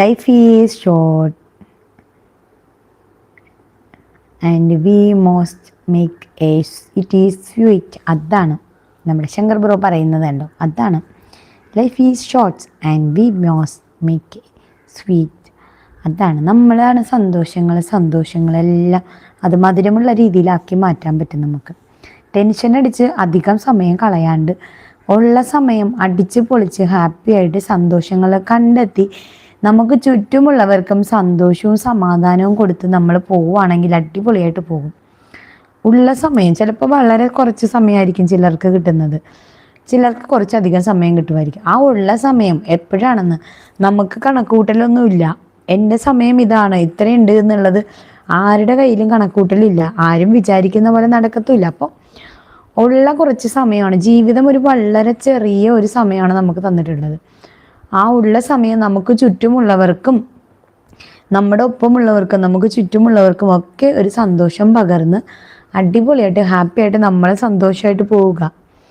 Life is short and we most make it is sweet. അതാണ് നമ്മുടെ Shankar bro പറയുന്നത് കണ്ടോ, അതാണ് life is short and we most make sweet. അതാണ് നമ്മളാണ് സന്തോഷങ്ങളെല്ലാം അത് മധുരമുള്ള രീതിയിലാക്കി മാറ്റാൻ പറ്റും നമുക്ക്. ടെൻഷൻ അടിച്ച് അധികം സമയം കളയാണ്ട് ഉള്ള സമയം അടിച്ച് പൊളിച്ച് ഹാപ്പി ആയിട്ട് സന്തോഷങ്ങൾ കണ്ടെത്തി നമുക്ക് ചുറ്റുമുള്ളവർക്കും സന്തോഷവും സമാധാനവും കൊടുത്ത് നമ്മൾ പോവുകയാണെങ്കിൽ അടിപൊളിയായിട്ട് പോകും. ഉള്ള സമയം ചിലപ്പോൾ വളരെ കുറച്ച് സമയമായിരിക്കും ചിലർക്ക് കിട്ടുന്നത്, ചിലർക്ക് കുറച്ചധികം സമയം കിട്ടുമായിരിക്കും. ആ ഉള്ള സമയം എപ്പോഴാണെന്ന് നമുക്ക് കണക്കുകൂട്ടലൊന്നുമില്ല. എൻ്റെ സമയം ഇതാണ്, ഇത്രയുണ്ട് എന്നുള്ളത് ആരുടെ കയ്യിലും കണക്കൂട്ടലില്ല. ആരും വിചാരിക്കുന്ന പോലെ നടക്കത്തുമില്ല. അപ്പോൾ ഉള്ള കുറച്ച് സമയമാണ് ജീവിതം, ഒരു വളരെ ചെറിയ ഒരു സമയമാണ് നമുക്ക് തന്നിട്ടുള്ളത്. ആ ഉള്ള സമയം നമുക്ക് ചുറ്റുമുള്ളവർക്കും നമ്മുടെ ഒപ്പമുള്ളവർക്കും നമുക്ക് ചുറ്റുമുള്ളവർക്കും ഒക്കെ ഒരു സന്തോഷം പകർന്ന് അടിപൊളിയായിട്ട് ഹാപ്പി ആയിട്ട് നമ്മളെ സന്തോഷമായിട്ട് പോവുക.